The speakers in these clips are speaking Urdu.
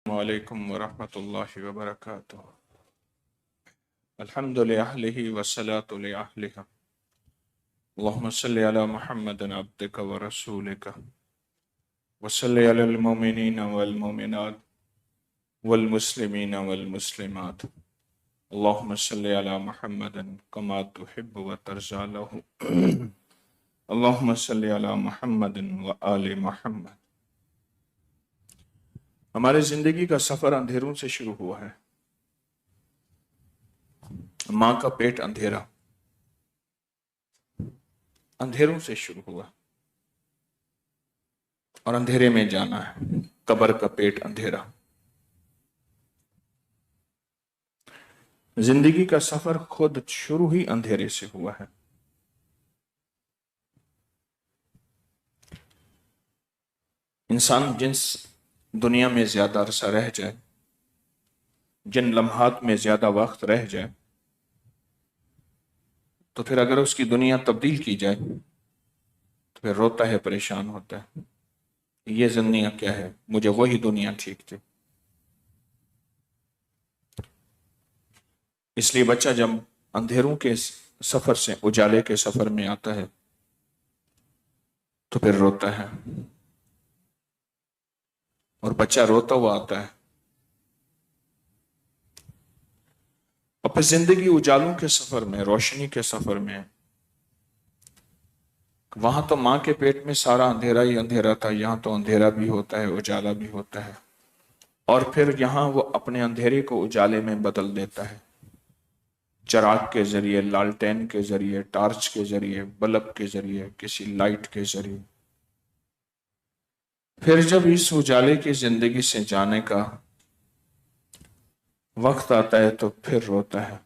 وعلیکم ورحمۃ اللہ وبرکاتہ۔ الحمد للہ والصلاة لأہلہ، اللہم صلی علی محمد عبدک ورسولک، وصلی علی المؤمنین والمؤمنات والمسلمین والمسلمات، اللہم صلی علی محمد کما تحب وترضی لہ، اللہم صلی علی محمد وآل محمد۔ ہمارے زندگی کا سفر اندھیروں سے شروع ہوا ہے۔ ماں کا پیٹ اندھیرا، اندھیروں سے شروع ہوا اور اندھیرے میں جانا ہے۔ قبر کا پیٹ اندھیرا۔ زندگی کا سفر خود شروع ہی اندھیرے سے ہوا ہے۔ انسان جس دنیا میں زیادہ عرصہ رہ جائے، جن لمحات میں زیادہ وقت رہ جائے، تو پھر اگر اس کی دنیا تبدیل کی جائے تو پھر روتا ہے، پریشان ہوتا ہے، یہ دنیا کیا ہے، مجھے وہی دنیا ٹھیک تھی۔ اس لیے بچہ جب اندھیروں کے سفر سے اجالے کے سفر میں آتا ہے تو پھر روتا ہے، اور بچہ روتا ہوا آتا ہے۔ اور پھر زندگی اجالوں کے سفر میں، روشنی کے سفر میں، وہاں تو ماں کے پیٹ میں سارا اندھیرا ہی اندھیرا تھا، یہاں تو اندھیرا بھی ہوتا ہے، اجالا بھی ہوتا ہے، اور پھر یہاں وہ اپنے اندھیرے کو اجالے میں بدل دیتا ہے، چراغ کے ذریعے، لالٹین کے ذریعے، ٹارچ کے ذریعے، بلب کے ذریعے، کسی لائٹ کے ذریعے۔ پھر جب اس اجالے کی زندگی سے جانے کا وقت آتا ہے تو پھر روتا ہے۔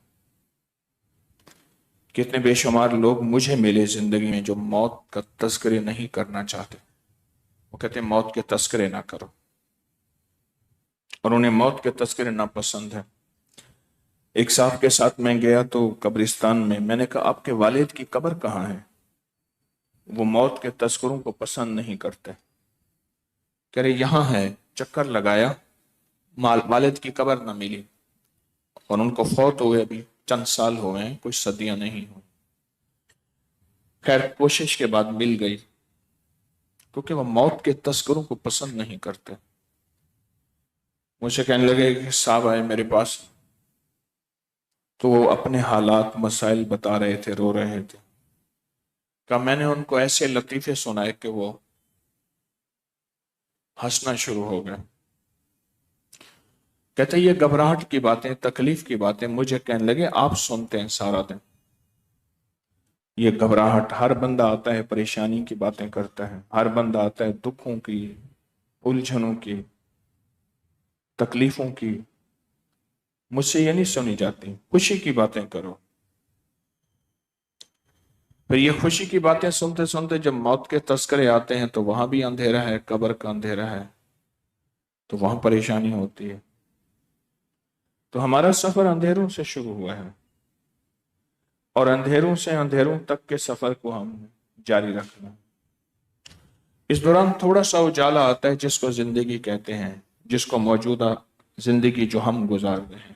کتنے بے شمار لوگ مجھے ملے زندگی میں جو موت کا تذکرے نہیں کرنا چاہتے، وہ کہتے ہیں موت کے تذکرے نہ کرو، اور انہیں موت کے تذکرے ناپسند ہے۔ ایک صاحب کے ساتھ میں گیا تو قبرستان میں نے کہا آپ کے والد کی قبر کہاں ہے؟ وہ موت کے تذکروں کو پسند نہیں کرتے، کہہ رہے یہاں ہے، چکر لگایا، والد کی قبر نہ ملی، اور ان کو فوت ہوئے ابھی چند سال ہوئے ہیں، کچھ صدیاں نہیں ہوئی۔ خیر کوشش کے بعد مل گئی، کیونکہ وہ موت کے تذکروں کو پسند نہیں کرتے۔ مجھے کہنے لگے کہ صاحب آئے میرے پاس تو وہ اپنے حالات مسائل بتا رہے تھے، رو رہے تھے۔ کہ میں نے ان کو ایسے لطیفے سنائے کہ وہ ہنسنا شروع ہو گئے۔ کہتے یہ گھبراہٹ کی باتیں، تکلیف کی باتیں مجھے کہنے لگے آپ سنتے ہیں سارا دن۔ یہ گھبراہٹ، ہر بندہ آتا ہے پریشانی کی باتیں کرتا ہے، ہر بندہ آتا ہے دکھوں کی، الجھنوں کی، تکلیفوں کی، مجھ سے یہ نہیں سنی جاتی، خوشی کی باتیں کرو۔ پھر یہ خوشی کی باتیں سنتے سنتے جب موت کے تذکرے آتے ہیں تو وہاں بھی اندھیرا ہے، قبر کا اندھیرا ہے، تو وہاں پریشانی ہوتی ہے۔ تو ہمارا سفر اندھیروں سے شروع ہوا ہے، اور اندھیروں سے اندھیروں تک کے سفر کو ہم جاری رکھنا۔ اس دوران تھوڑا سا اجالا آتا ہے جس کو زندگی کہتے ہیں، جس کو موجودہ زندگی جو ہم گزار رہے ہیں،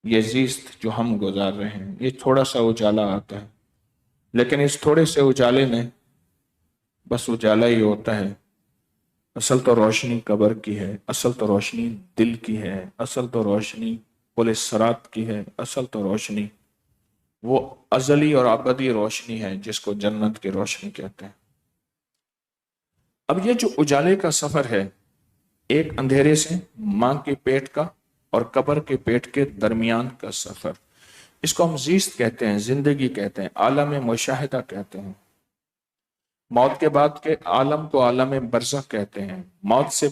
یہ زیست جو ہم گزار رہے ہیں، یہ تھوڑا سا اجالا آتا ہے، لیکن اس تھوڑے سے اجالے میں بس اجالا ہی ہوتا ہے۔ اصل تو روشنی قبر کی ہے، اصل تو روشنی دل کی ہے، اصل تو روشنی پل صراط کی ہے، اصل تو روشنی وہ ازلی اور ابدی روشنی ہے جس کو جنت کی روشنی کہتے ہیں۔ اب یہ جو اجالے کا سفر ہے، ایک اندھیرے سے ماں کے پیٹ کا اور قبر کے پیٹ کے درمیان کا سفر، اس کو ہم زیست کہتے ہیں، زندگی کہتے ہیں، عالم مشاہدہ کہتے ہیں۔ موت کے بعد کے عالم کو عالم برزخ کہتے ہیں۔ موت سے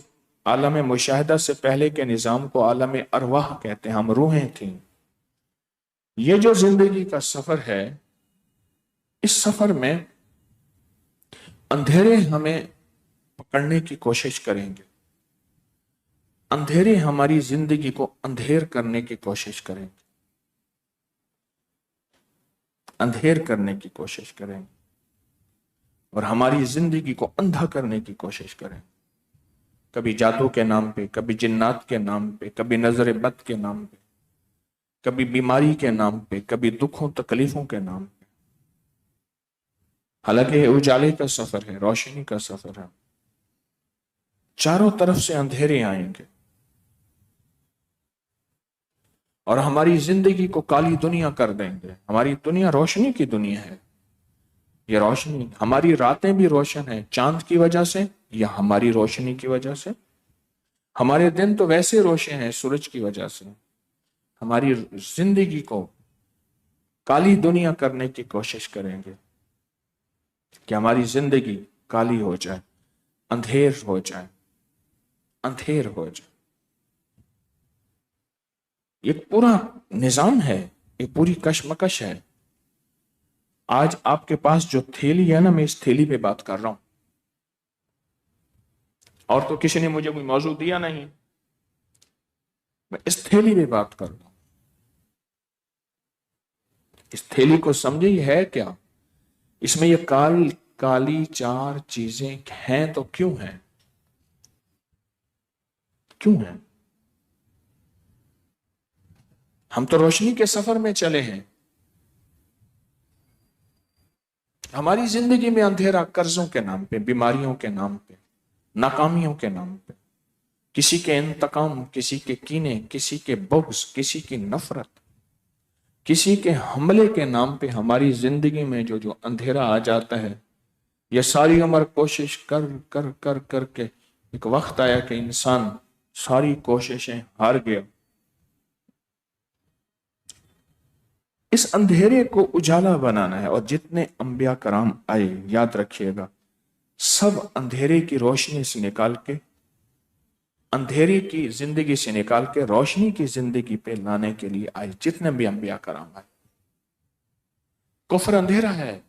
عالم مشاہدہ سے پہلے کے نظام کو عالم ارواح کہتے ہیں، ہم روحیں تھیں۔ یہ جو زندگی کا سفر ہے، اس سفر میں اندھیرے ہمیں پکڑنے کی کوشش کریں گے، اندھیرے ہماری زندگی کو اندھیر کرنے کی کوشش کریں گے، اندھیر کرنے کی کوشش کریں گے، اور ہماری زندگی کو اندھا کرنے کی کوشش کریں۔ کبھی جادو کے نام پہ، کبھی جنات کے نام پہ، کبھی نظر بد کے نام پہ، کبھی بیماری کے نام پہ، کبھی دکھوں تکلیفوں کے نام پہ۔ حالانکہ یہ اجالے کا سفر ہے، روشنی کا سفر ہے۔ چاروں طرف سے اندھیرے آئیں گے اور ہماری زندگی کو کالی دنیا کر دیں گے۔ ہماری دنیا روشنی کی دنیا ہے۔ یہ روشنی، ہماری راتیں بھی روشن ہیں چاند کی وجہ سے یا ہماری روشنی کی وجہ سے۔ ہمارے دن تو ویسے روشن ہیں سورج کی وجہ سے۔ ہماری زندگی کو کالی دنیا کرنے کی کوشش کریں گے کہ ہماری زندگی کالی ہو جائے، اندھیر ہو جائے، اندھیر ہو جائے۔ یہ پورا نظام ہے، یہ پوری کشمکش ہے۔ آج آپ کے پاس جو تھیلی ہے نا، میں اس تھیلی پہ بات کر رہا ہوں، اور تو کسی نے مجھے کوئی موضوع دیا نہیں، میں اس تھیلی پہ بات کر رہا ہوں۔ اس تھیلی کو سمجھے یہ ہے کیا؟ اس میں یہ کالی چار چیزیں ہیں تو کیوں ہیں؟ کیوں ہیں؟ ہم تو روشنی کے سفر میں چلے ہیں۔ ہماری زندگی میں اندھیرا قرضوں کے نام پہ، بیماریوں کے نام پہ، ناکامیوں کے نام پہ، کسی کے انتقام، کسی کے کینے، کسی کے بغض، کسی کی نفرت، کسی کے حملے کے نام پہ ہماری زندگی میں جو اندھیرا آ جاتا ہے، یہ ساری عمر کوشش کر کر کر کر کے ایک وقت آیا کہ انسان ساری کوششیں ہار گیا۔ اس اندھیرے کو اجالا بنانا ہے، اور جتنے انبیاء کرام آئے، یاد رکھیے گا، سب اندھیرے کی روشنی سے نکال کے، اندھیرے کی زندگی سے نکال کے روشنی کی زندگی پہ لانے کے لیے آئے۔ جتنے بھی انبیاء کرام آئے، کفر اندھیرا ہے،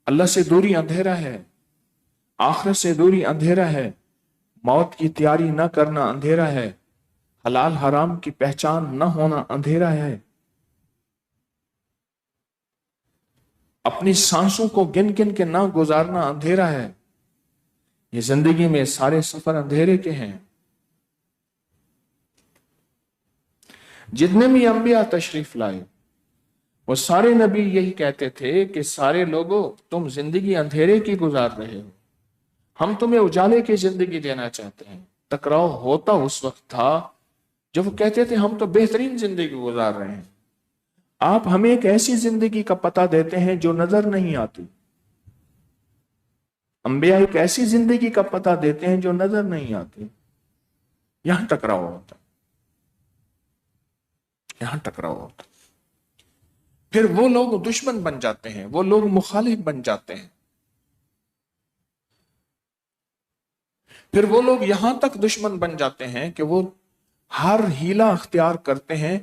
اللہ سے دوری اندھیرا ہے، آخرت سے دوری اندھیرا ہے، موت کی تیاری نہ کرنا اندھیرا ہے، حلال حرام کی پہچان نہ ہونا اندھیرا ہے، اپنی سانسوں کو گن گن کے نہ گزارنا اندھیرا ہے۔ یہ زندگی میں سارے سفر اندھیرے کے ہیں۔ جتنے بھی انبیاء تشریف لائے، وہ سارے نبی یہی کہتے تھے کہ سارے لوگوں، تم زندگی اندھیرے کی گزار رہے ہو، ہم تمہیں اجالے کی زندگی دینا چاہتے ہیں۔ ٹکراؤ ہوتا اس وقت تھا جب وہ کہتے تھے ہم تو بہترین زندگی گزار رہے ہیں، آپ ہمیں ایک ایسی زندگی کا پتہ دیتے ہیں جو نظر نہیں آتی۔ انبیاء ایک ایسی زندگی کا پتہ دیتے ہیں جو نظر نہیں آتی۔ یہاں ٹکراؤ ہوتا، یہاں ٹکراؤ ہوتا۔ پھر وہ لوگ دشمن بن جاتے ہیں، وہ لوگ مخالف بن جاتے ہیں، پھر وہ لوگ یہاں تک دشمن بن جاتے ہیں کہ وہ ہر ہیلا اختیار کرتے ہیں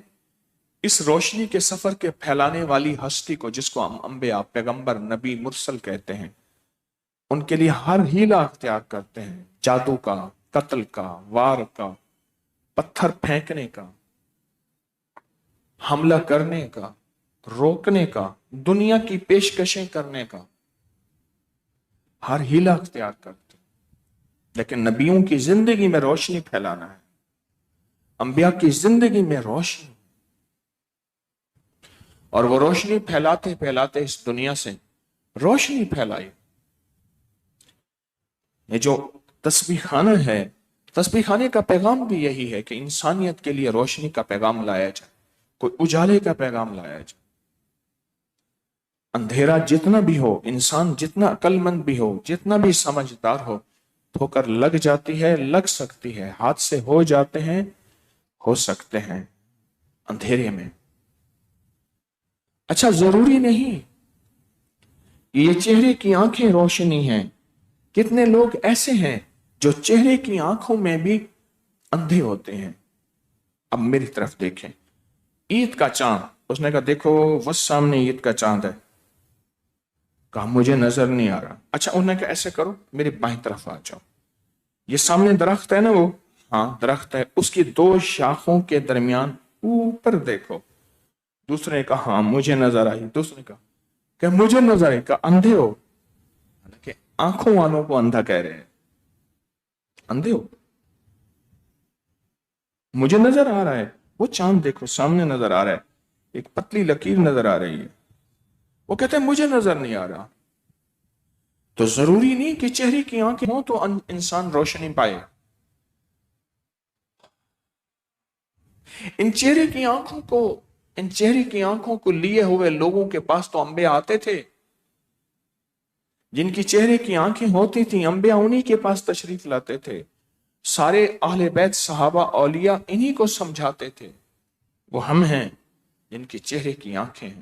اس روشنی کے سفر کے پھیلانے والی ہستی کو، جس کو ہم انبیاء، پیغمبر، نبی، مرسل کہتے ہیں، ان کے لیے ہر ہیلا اختیار کرتے ہیں، جادو کا، قتل کا، وار کا، پتھر پھینکنے کا، حملہ کرنے کا، روکنے کا، دنیا کی پیشکشیں کرنے کا، ہر ہیلا اختیار کرتے ہیں۔ لیکن نبیوں کی زندگی میں روشنی پھیلانا ہے، انبیاء کی زندگی میں روشنی، اور وہ روشنی پھیلاتے پھیلاتے اس دنیا سے روشنی پھیلائی۔ یہ جو تسبیح خانہ ہے، تسبیح خانے کا پیغام بھی یہی ہے کہ انسانیت کے لیے روشنی کا پیغام لایا جائے، کوئی اجالے کا پیغام لایا جائے۔ اندھیرا جتنا بھی ہو، انسان جتنا عقل مند بھی ہو، جتنا بھی سمجھدار ہو، ٹھوکر لگ جاتی ہے، لگ سکتی ہے، حادثے ہو جاتے ہیں، ہو سکتے ہیں اندھیرے میں۔ اچھا، ضروری نہیں کہ یہ چہرے کی آنکھیں روشنی ہیں۔ کتنے لوگ ایسے ہیں جو چہرے کی آنکھوں میں بھی اندھے ہوتے ہیں۔ اب میری طرف دیکھیں، عید کا چاند، اس نے کہا دیکھو وہ سامنے عید کا چاند ہے، کہا مجھے نظر نہیں آ رہا۔ اچھا، انہوں نے کہا ایسے کرو، میری بائیں طرف آ جاؤ، یہ سامنے درخت ہے نا، وہ ہاں درخت ہے، اس کی دو شاخوں کے درمیان اوپر دیکھو۔ دوسرے نے کہا ہاں مجھے نظر آئی، دوسرے نے کہا کہ مجھے نظر آئی، کہا اندھے ہو، حالانکہ آنکھوں والوں کو اندھا کہہ رہے ہیں، اندھے ہو۔ مجھے نظر آ رہا ہے، وہ چاند دیکھو سامنے نظر آ رہا ہے، ایک پتلی لکیر نظر آ رہی ہے، وہ کہتے ہیں مجھے نظر نہیں آ رہا۔ تو ضروری نہیں کہ چہرے کی آنکھیں ہوں تو انسان روشنی پائے۔ ان چہرے کی آنکھوں کو لیے ہوئے لوگوں کے پاس تو انبیاء آتے تھے، جن کی چہرے کی آنکھیں ہوتی تھیں انبیاء انہی کے پاس تشریف لاتے تھے، سارے اہل بیت صحابہ اولیاء انہی کو سمجھاتے تھے۔ وہ ہم ہیں جن کی چہرے کی آنکھیں ہیں۔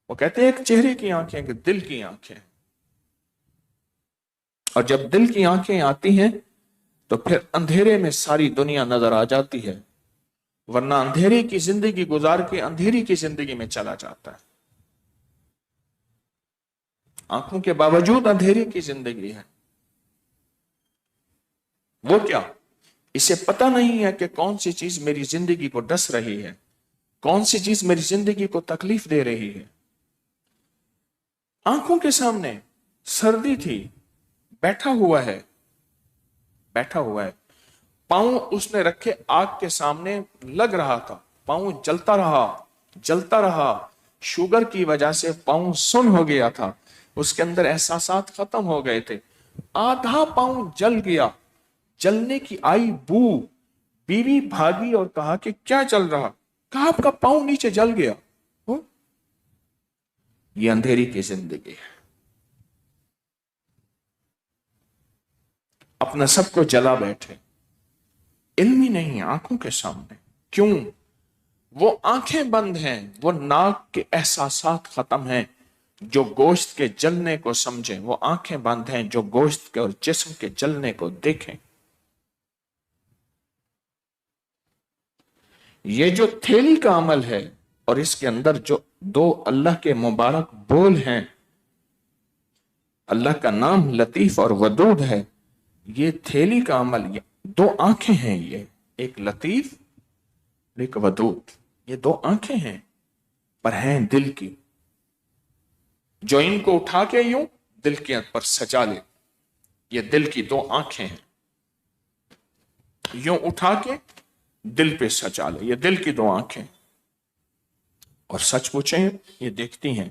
وہ کہتے ہیں ایک چہرے کی آنکھیں کہ دل کی آنکھیں، اور جب دل کی آنکھیں آتی ہیں تو پھر اندھیرے میں ساری دنیا نظر آ جاتی ہے، ورنہ اندھیرے کی زندگی گزار کے اندھیری کی زندگی میں چلا جاتا ہے۔ آنکھوں کے باوجود اندھیرے کی زندگی ہے۔ وہ کیا؟ اسے پتہ نہیں ہے کہ کون سی چیز میری زندگی کو ڈس رہی ہے، کون سی چیز میری زندگی کو تکلیف دے رہی ہے۔ آنکھوں کے سامنے سردی تھی، بیٹھا ہوا ہے، پاؤں اس نے رکھے آگ کے سامنے، لگ رہا تھا، پاؤں جلتا رہا، شوگر کی وجہ سے پاؤں سن ہو گیا تھا، اس کے اندر احساسات ختم ہو گئے تھے، آدھا پاؤں جل گیا، جلنے کی آئی بو، بیوی بھاگی اور کہا کہ کیا چل رہا؟ کہا آپ کا پاؤں نیچے جل گیا۔ یہ اندھیری کی زندگی ہے، اپنا سب کو جلا بیٹھے، علم ہی نہیں آنکھوں کے سامنے۔ کیوں؟ وہ آنکھیں بند ہیں، وہ ناک کے احساسات ختم ہیں جو گوشت کے جلنے کو سمجھیں، وہ آنکھیں بند ہیں جو گوشت کے اور جسم کے جلنے کو دیکھیں۔ یہ جو تھیلی کا عمل ہے اور اس کے اندر جو دو اللہ کے مبارک بول ہیں، اللہ کا نام لطیف اور ودود ہے، یہ تھیلی کا عمل، یہ دو آنکھیں ہیں، یہ ایک لطیف ایک ودود، یہ دو آنکھیں ہیں پر ہیں دل کی، جو ان کو اٹھا کے یوں دل کے پر سجا لے، یہ دل کی دو آنکھیں ہیں، یوں اٹھا کے دل پہ سجا لے، یہ دل کی دو آنکھیں، اور سچ پوچھیں یہ دیکھتی ہیں،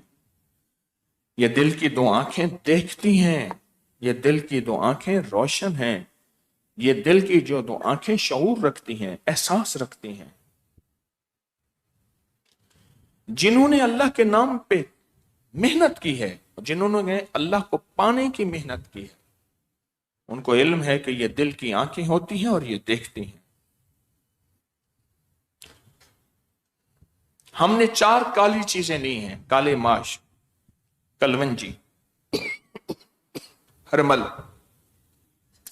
یہ دل کی دو آنکھیں دیکھتی ہیں، یہ دل کی دو آنکھیں روشن ہیں، یہ دل کی جو دو آنکھیں شعور رکھتی ہیں، احساس رکھتی ہیں۔ جنہوں نے اللہ کے نام پہ محنت کی ہے، جنہوں نے اللہ کو پانے کی محنت کی ہے، ان کو علم ہے کہ یہ دل کی آنکھیں ہوتی ہیں اور یہ دیکھتی ہیں۔ ہم نے 4 کالی چیزیں لی ہیں، کالے ماش، کلونجی، ہرمل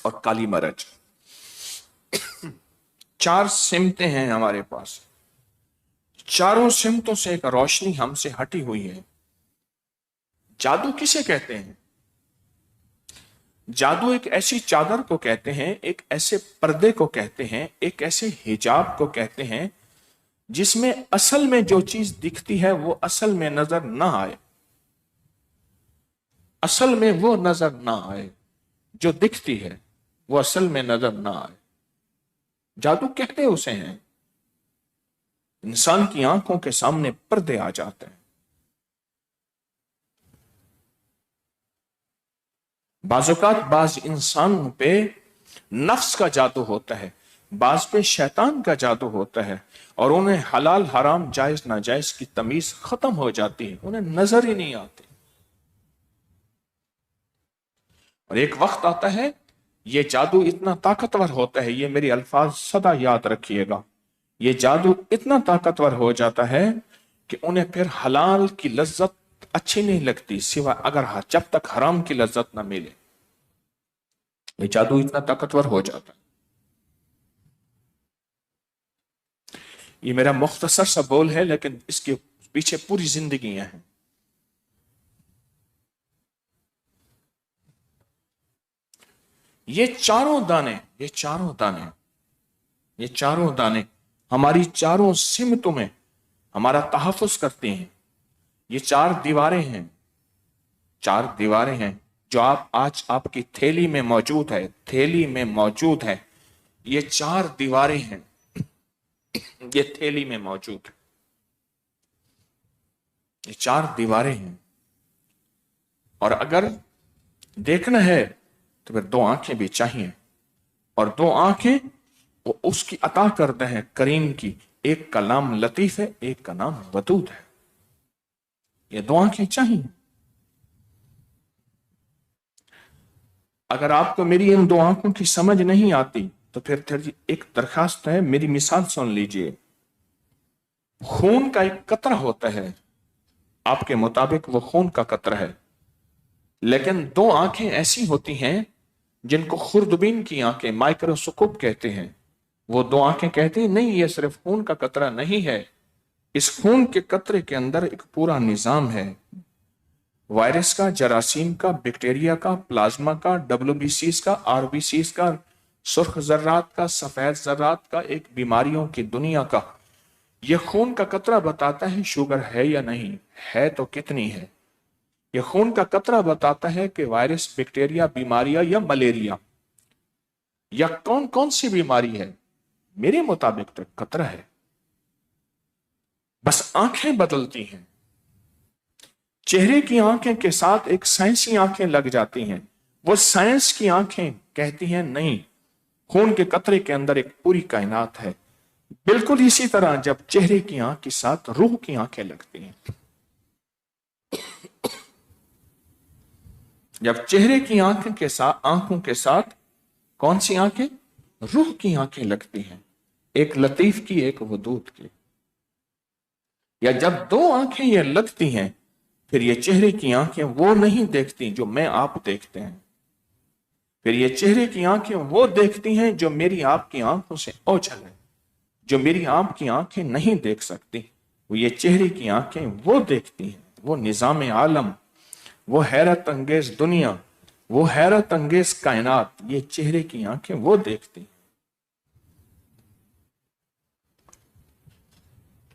اور کالی مرچ، 4 سمتیں ہیں ہمارے پاس، چاروں سمتوں سے ایک روشنی ہم سے ہٹی ہوئی ہے۔ جادو کسے کہتے ہیں؟ جادو ایک ایسی چادر کو کہتے ہیں، ایک ایسے پردے کو کہتے ہیں، ایک ایسے حجاب کو کہتے ہیں جس میں اصل میں جو چیز دکھتی ہے وہ اصل میں نظر نہ آئے، اصل میں وہ نظر نہ آئے، جو دکھتی ہے وہ اصل میں نظر نہ آئے۔ جادو کہتے اسے ہیں، انسان کی آنکھوں کے سامنے پردے آ جاتے ہیں۔ بعض اوقات بعض انسانوں پہ نفس کا جادو ہوتا ہے، بعض پہ شیطان کا جادو ہوتا ہے، اور انہیں حلال حرام جائز ناجائز کی تمیز ختم ہو جاتی ہے، انہیں نظر ہی نہیں آتی۔ اور ایک وقت آتا ہے یہ جادو اتنا طاقتور ہوتا ہے، یہ میری الفاظ سدا یاد رکھیے گا، یہ جادو اتنا طاقتور ہو جاتا ہے کہ انہیں پھر حلال کی لذت اچھی نہیں لگتی، سوائے اگر جب تک حرام کی لذت نہ ملے۔ یہ جادو اتنا طاقتور ہو جاتا ہے۔ یہ میرا مختصر سا بول ہے، لیکن اس کے پیچھے پوری زندگیاں ہیں۔ یہ چاروں دانے ہماری چاروں سمتوں میں ہمارا تحفظ کرتے ہیں۔ یہ 4 دیواریں ہیں جو آج آپ کی تھیلی میں موجود ہے، یہ 4 دیواریں ہیں، یہ تھیلی میں موجود ہے، یہ 4 دیواریں ہیں، اور اگر دیکھنا ہے تو پھر 2 آنکھیں بھی چاہیے، اور 2 آنکھیں وہ اس کی عطا کرتے ہیں کریم کی، ایک کا نام لطیف ہے، ایک کا نام ودود ہے، یہ 2 آنکھیں چاہیے۔ اگر آپ کو میری ان 2 آنکھوں کی سمجھ نہیں آتی تو پھر ایک درخواست ہے، میری مثال سن لیجئے۔ خون کا ایک قطرہ ہوتا ہے، آپ کے مطابق وہ خون کا قطرہ ہے، لیکن 2 آنکھیں ایسی ہوتی ہیں جن کو خوردبین کی آنکھیں، مائکروسکوپ کہتے ہیں، وہ 2 آنکھیں کہتے ہیں نہیں یہ صرف خون کا قطرہ نہیں ہے، اس خون کے قطرے کے اندر ایک پورا نظام ہے، وائرس کا، جراثیم کا، بیکٹیریا کا، پلازما کا، WBCs کا، RBCs کا، سرخ ذرات کا، سفید ذرات کا، ایک بیماریوں کی دنیا کا۔ یہ خون کا قطرہ بتاتا ہے شوگر ہے یا نہیں ہے، تو کتنی ہے۔ یہ خون کا قطرہ بتاتا ہے کہ وائرس، بیکٹیریا، بیماریاں یا ملیریا یا کون کون سی بیماری ہے، میرے مطابق تو قطرہ ہے، بس آنکھیں بدلتی ہیں۔ چہرے کی آنکھیں کے ساتھ ایک سائنسی آنکھیں لگ جاتی ہیں، وہ سائنس کی آنکھیں کہتی ہیں نہیں، خون کے قطرے کے اندر ایک پوری کائنات ہے۔ بالکل اسی طرح جب چہرے کی آنکھ کے ساتھ روح کی آنکھیں لگتی ہیں، جب چہرے کی آنکھوں کے ساتھ کون سی آنکھیں؟ روح کی آنکھیں لگتی ہیں، ایک لطیف کی، ایک ودود کی، یا جب 2 آنکھیں یہ لگتی ہیں، پھر یہ چہرے کی آنکھیں وہ نہیں دیکھتی جو میں آپ دیکھتے ہیں، پھر یہ چہرے کی آنکھیں وہ دیکھتی ہیں جو میری آپ کی آنکھوں سے اوجھل ہے، جو میری آپ کی آنکھیں نہیں دیکھ سکتی، وہ یہ چہرے کی آنکھیں وہ دیکھتی ہیں، وہ نظام عالم، وہ حیرت انگیز دنیا، وہ حیرت انگیز کائنات، یہ چہرے کی آنکھیں وہ دیکھتی ہیں۔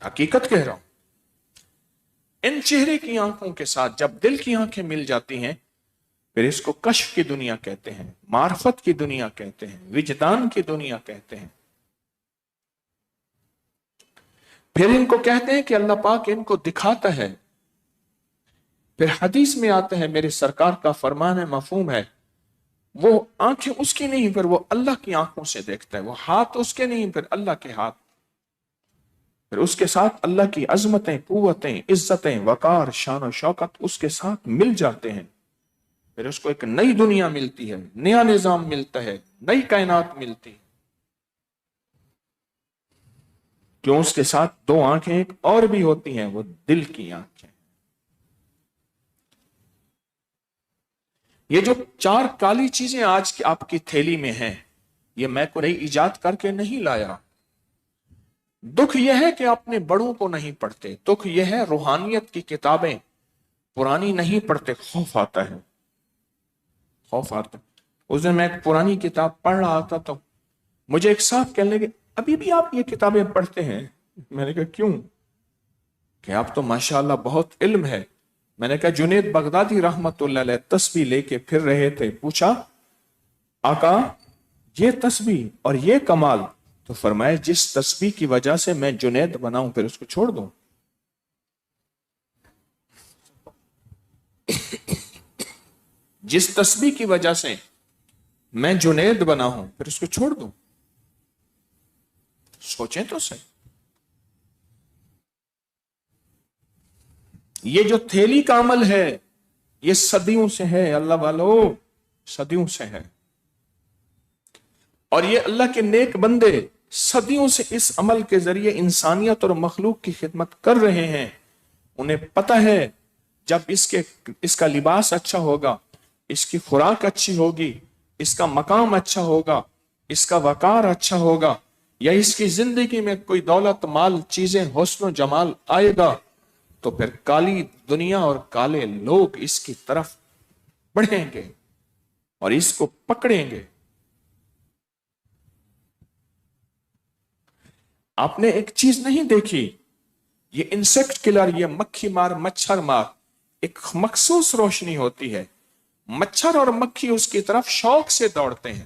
حقیقت کہہ رہا ہوں، ان چہرے کی آنکھوں کے ساتھ جب دل کی آنکھیں مل جاتی ہیں، پھر اس کو کشف کی دنیا کہتے ہیں، معرفت کی دنیا کہتے ہیں، وجدان کی دنیا کہتے ہیں۔ پھر ان کو کہتے ہیں کہ اللہ پاک ان کو دکھاتا ہے۔ پھر حدیث میں آتا ہے، میرے سرکار کا فرمان ہے، مفہوم ہے، وہ آنکھیں اس کی نہیں، پھر وہ اللہ کی آنکھوں سے دیکھتا ہے، وہ ہاتھ اس کے نہیں، پھر اللہ کے ہاتھ، پھر اس کے ساتھ اللہ کی عظمتیں، قوتیں، عزتیں، وقار، شان و شوکت اس کے ساتھ مل جاتے ہیں، پھر اس کو ایک نئی دنیا ملتی ہے، نیا نظام ملتا ہے، نئی کائنات ملتی ہے، کیوں اس کے ساتھ 2 آنکھیں ایک اور بھی ہوتی ہیں، وہ دل کی آنکھیں۔ یہ جو 4 کالی چیزیں آج کی آپ کی تھیلی میں ہیں، یہ میں کو نئی ایجاد کر کے نہیں لایا۔ دکھ یہ ہے کہ اپنے بڑوں کو نہیں پڑھتے، دکھ یہ ہے روحانیت کی کتابیں پرانی نہیں پڑھتے، خوف آتا ہے، خوف آتا ہے۔ اس دن میں ایک پرانی کتاب پڑھ رہا تھا تو مجھے ایک صاحب کہنے لگے، ابھی بھی آپ یہ کتابیں پڑھتے ہیں؟ میں نے کہا کیوں؟ کہ آپ تو ماشاءاللہ بہت علم ہے۔ میں نے کہا جنید بغدادی رحمت اللہ علیہ تسبیح لے کے پھر رہے تھے، پوچھا آقا یہ تسبیح اور یہ کمال، تو فرمایا جس تسبیح کی وجہ سے میں جنید بناؤں پھر اس کو چھوڑ دوں؟ جس تسبیح کی وجہ سے میں جنید بنا ہوں پھر اس کو چھوڑ دوں؟ سوچیں تو صحیح۔ یہ جو تھیلی کا عمل ہے یہ صدیوں سے ہے، اللہ والو صدیوں سے ہے، اور یہ اللہ کے نیک بندے صدیوں سے اس عمل کے ذریعے انسانیت اور مخلوق کی خدمت کر رہے ہیں۔ انہیں پتہ ہے جب اس کا لباس اچھا ہوگا، اس کی خوراک اچھی ہوگی، اس کا مقام اچھا ہوگا، اس کا وقار اچھا ہوگا، یا اس کی زندگی میں کوئی دولت، مال، چیزیں، حسن و جمال آئے گا، تو پھر کالی دنیا اور کالے لوگ اس کی طرف بڑھیں گے اور اس کو پکڑیں گے۔ آپ نے ایک چیز نہیں دیکھی، یہ انسیکٹ کلر، یہ مکھی مار، مچھر مار، ایک مخصوص روشنی ہوتی ہے، مچھر اور مکھی اس کی طرف شوق سے دوڑتے ہیں،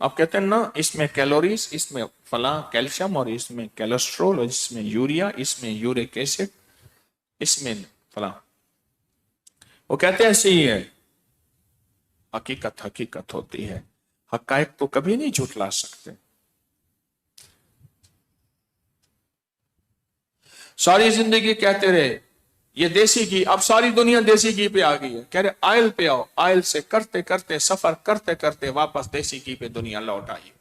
آپ کہتے ہیں نا اس میں کیلوریز، اس میں فلاں کیلشیم، اور اس میں کیلسٹرول، اور اس میں یوریا، اس میں یورک ایسڈ، اس میں فلاں، وہ کہتے ہیں ایسے ہی ہے۔ حقیقت حقیقت ہوتی ہے، حقائق تو کبھی نہیں جھٹلا سکتے۔ ساری زندگی کہتے رہے یہ دیسی گھی، اب ساری دنیا دیسی گھی پہ آ گئی ہے، کہہ رہے آئل پہ آؤ، آئل سے کرتے کرتے سفر کرتے کرتے واپس دیسی گھی پہ دنیا لوٹ آئی۔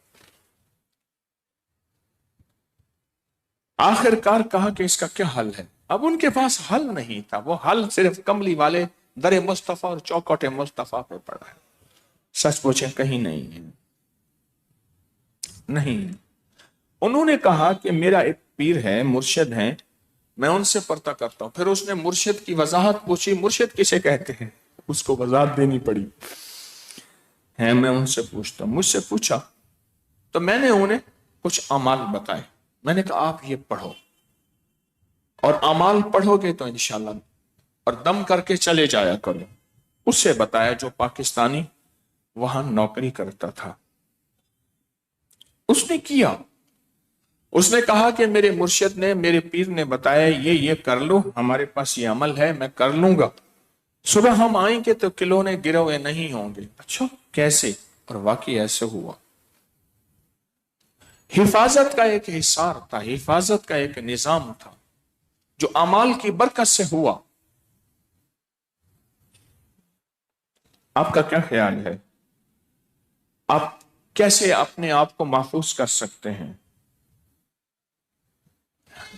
آخر کار کہا کہ اس کا کیا حل ہے؟ اب ان کے پاس حل نہیں تھا، وہ حل صرف کملی والے در مصطفیٰ اور چوکھٹ مصطفیٰ پہ پڑا ہے۔ سچ پوچھیں کہیں نہیں ہے، نہیں۔ انہوں نے کہا کہ میرا ایک پیر ہے، مرشد ہیں، میں ان سے پرتا کرتا ہوں۔ پھر اس نے مرشد کی وضاحت پوچھی، مرشد کسے کہتے ہیں؟ اس کو وضاحت دینی پڑی ہے۔ میں ان سے پوچھتا ہوں، مجھ سے پوچھا تو میں نے انہیں کچھ اعمال بتائے۔ میں نے کہا آپ یہ پڑھو، اور اعمال پڑھو گے تو انشاءاللہ، اور دم کر کے چلے جایا کرو۔ اس سے بتایا جو پاکستانی وہاں نوکری کرتا تھا، اس نے کیا۔ اس نے کہا کہ میرے مرشد نے، میرے پیر نے بتایا یہ کر لو، ہمارے پاس یہ عمل ہے، میں کر لوں گا، صبح ہم آئیں گے تو کھلونے گرے ہوئے نہیں ہوں گے۔ اچھا کیسے؟ اور واقعی ایسے ہوا۔ حفاظت کا ایک حصار تھا، حفاظت کا ایک نظام تھا جو اعمال کی برکت سے ہوا۔ آپ کا کیا خیال ہے؟ آپ کیسے اپنے آپ کو محفوظ کر سکتے ہیں؟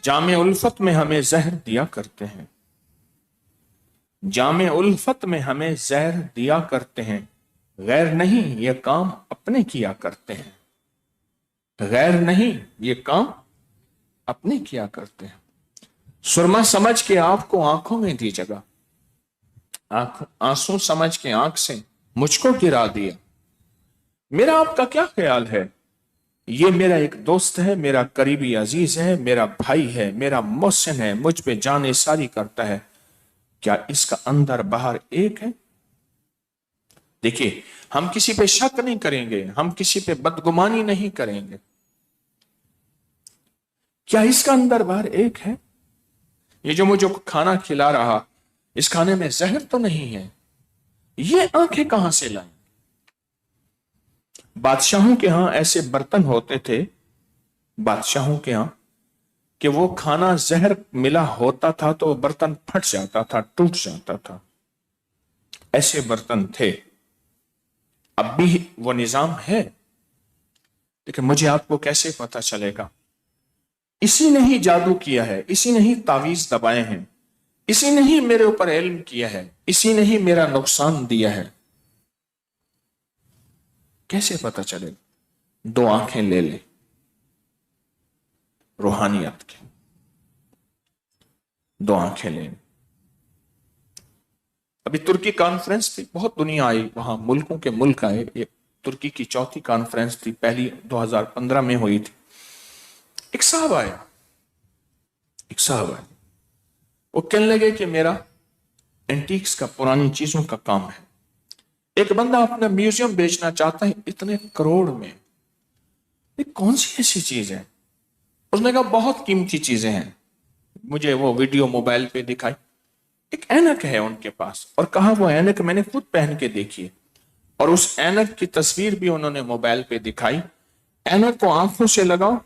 جامع الفت میں ہمیں زہر دیا کرتے ہیں، جامع الفت میں ہمیں زہر دیا کرتے ہیں، غیر نہیں یہ کام اپنے کیا کرتے ہیں، غیر نہیں یہ کام اپنے کیا کرتے ہیں۔ سرما سمجھ کے آپ کو آنکھوں میں دی جگہ، آنسو سمجھ کے آنکھ سے مجھ کو گرا دیا۔ میرا آپ کا کیا خیال ہے؟ یہ میرا ایک دوست ہے، میرا قریبی عزیز ہے، میرا بھائی ہے، میرا محسن ہے، مجھ پہ جان ساری کرتا ہے، کیا اس کا اندر باہر ایک ہے؟ دیکھیے ہم کسی پہ شک نہیں کریں گے، ہم کسی پہ بدگمانی نہیں کریں گے، کیا اس کا اندر باہر ایک ہے؟ یہ جو مجھے کھانا کھلا رہا، اس کھانے میں زہر تو نہیں ہے؟ یہ آنکھیں کہاں سے لائیں؟ بادشاہوں کے ہاں ایسے برتن ہوتے تھے، بادشاہوں کے ہاں، کہ وہ کھانا زہر ملا ہوتا تھا تو وہ برتن پھٹ جاتا تھا، ٹوٹ جاتا تھا، ایسے برتن تھے۔ اب بھی وہ نظام ہے، لیکن مجھے آپ کو کیسے پتا چلے گا؟ اسی نے ہی جادو کیا ہے، اسی نے ہی تعویذ دبائے ہیں، اسی نے ہی میرے اوپر علم کیا ہے، اسی نے ہی میرا نقصان دیا ہے، کیسے پتا چلے گا؟ دو آنکھیں لے لے روحانیت کی، دو آنکھیں لے لے۔ ابھی ترکی کانفرنس تھی، بہت دنیا آئی وہاں، ملکوں کے ملک آئے، یہ ترکی کی چوتھی کانفرنس تھی، پہلی 2015 میں ہوئی تھی۔ ایک صاحب آیا، وہ کہنے لگے کہ میرا اینٹیکس کا، پرانی چیزوں کا کام ہے، ایک بندہ اپنا میوزیم بیچنا چاہتا ہے اتنے کروڑ میں، یہ کون سی ایسی چیز ہے؟ اس نے کہا بہت قیمتی چیزیں ہیں۔ مجھے وہ ویڈیو موبائل پہ دکھائی، ایک اینک ہے ان کے پاس، اور کہا وہ اینک میں نے خود پہن کے دیکھی ہے، اور اس اینک کی تصویر بھی انہوں نے موبائل پہ دکھائی۔ اینک کو آنکھوں سے لگاؤ،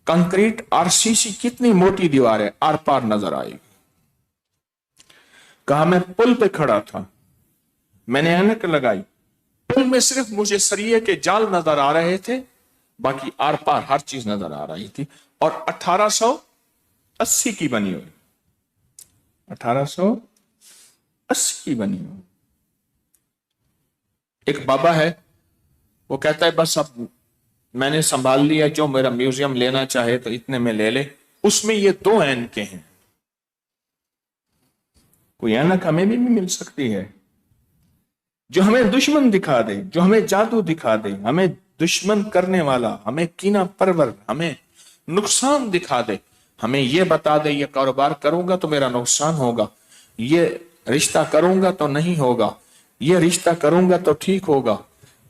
کنکریٹ RCC کتنی موٹی دیوار ہے، آر پار نظر آئے گی۔ کہا میں پل پہ کھڑا تھا، میں نے اینک لگائی، پل میں صرف مجھے سریے کے جال نظر آ رہے تھے، باقی آر پار ہر چیز نظر آ رہی تھی، اور 1880 کی بنی ہوئی، 1880 کی بنی ہوئی۔ ایک بابا ہے، وہ کہتا ہے بس اب میں نے سنبھال لیا، جو میرا میوزیم لینا چاہے تو اتنے میں لے لے۔ اس میں یہ دو اینکیں ہیں، کوئی اینک ہمیں بھی مل سکتی ہے جو ہمیں دشمن دکھا دے، جو ہمیں جادو دکھا دے، ہمیں دشمن کرنے والا، ہمیں کینہ پرور، ہمیں نقصان دکھا دے، ہمیں یہ بتا دے یہ کاروبار کروں گا تو میرا نقصان ہوگا، یہ رشتہ کروں گا تو نہیں ہوگا، یہ رشتہ کروں گا تو ٹھیک ہوگا،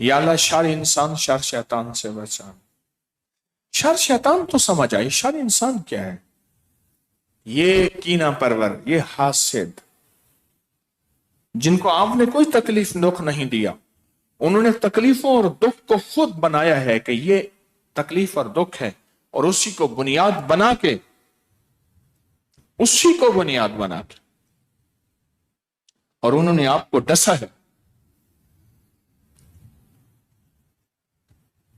یا اللہ شر انسان شر شیطان سے بچا. شر شیطان تو سمجھ آئی، شر انسان کیا ہے؟ یہ کینہ پرور، یہ حاسد، جن کو آپ نے کوئی تکلیف دکھ نہیں دیا، انہوں نے تکلیفوں اور دکھ کو خود بنایا ہے کہ یہ تکلیف اور دکھ ہے، اور اسی کو بنیاد بنا کے اور انہوں نے آپ کو ڈسا ہے.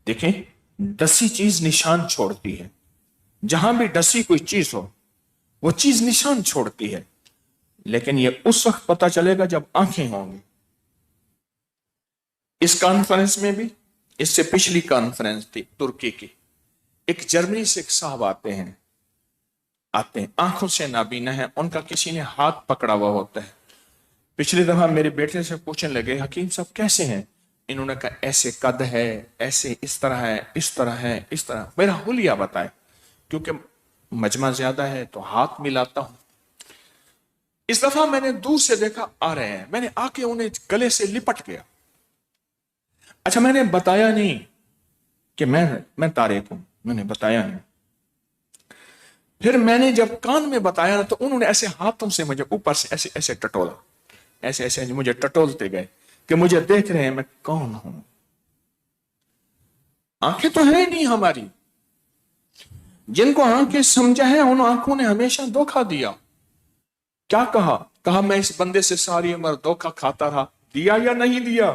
دیکھیں، ڈسی چیز نشان چھوڑتی ہے. جہاں بھی ڈسی کوئی چیز ہو، وہ چیز نشان چھوڑتی ہے، لیکن یہ اس وقت پتہ چلے گا جب آنکھیں ہوں گی. اس کانفرنس میں بھی، اس سے پچھلی کانفرنس تھی ترکی کی، ایک جرمنی سے ایک صاحب آتے ہیں، آنکھوں سے نابینا ہے، ان کا کسی نے ہاتھ پکڑا ہوا ہوتا ہے. پچھلی دفعہ میرے بیٹے سے پوچھنے لگے حکیم صاحب کیسے ہیں؟ انہوں نے کہا ایسے قد ہے، ایسے اس طرح ہے، اس طرح ہے، اس طرح. میرا حلیہ بتائے، کیونکہ مجمع زیادہ ہے تو ہاتھ ملاتا ہوں. اس دفعہ میں نے دور سے دیکھا آ رہے ہیں، میں نے آ کے انہیں گلے سے لپٹ گیا. اچھا، میں نے بتایا نہیں کہ میں تارک ہوں، میں نے بتایا نہیں. پھر میں نے جب کان میں بتایا نا، تو انہوں نے ایسے ہاتھوں سے مجھے اوپر سے ایسے ایسے ٹٹولا، ایسے ایسے مجھے ٹٹولتے گئے کہ مجھے دیکھ رہے ہیں میں کون ہوں. آنکھیں تو ہے نہیں ہماری. جن کو آنکھیں سمجھا ہے ان آنکھوں نے ہمیشہ دھوکہ دیا. کیا کہا میں اس بندے سے ساری عمر دھوکہ کھاتا رہا. دیا یا نہیں دیا؟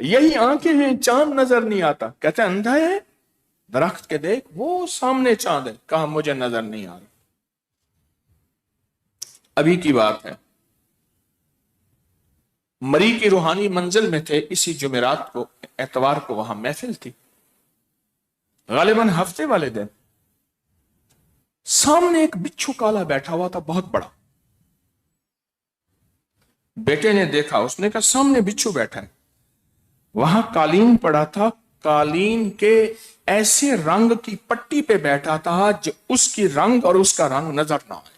یہی آنکھیں ہیں، چاند نظر نہیں آتا. کہتے ہیں اندھا ہے، درخت کے دیکھ وہ سامنے چاند ہے. کہا مجھے نظر نہیں آ رہا. ابھی کی بات ہے، مری کی روحانی منزل میں تھے، اسی جمعرات کو، اتوار کو وہاں محفل تھی، غالباً ہفتے والے دن. سامنے ایک بچھو کالا بیٹھا ہوا تھا، بہت بڑا. بیٹے نے دیکھا، اس نے کہا سامنے بچھو بیٹھا ہے. وہاں قالین پڑا تھا، قالین کے ایسے رنگ کی پٹی پہ بیٹھا تھا جو اس کی رنگ اور اس کا رنگ نظر نہ آئے.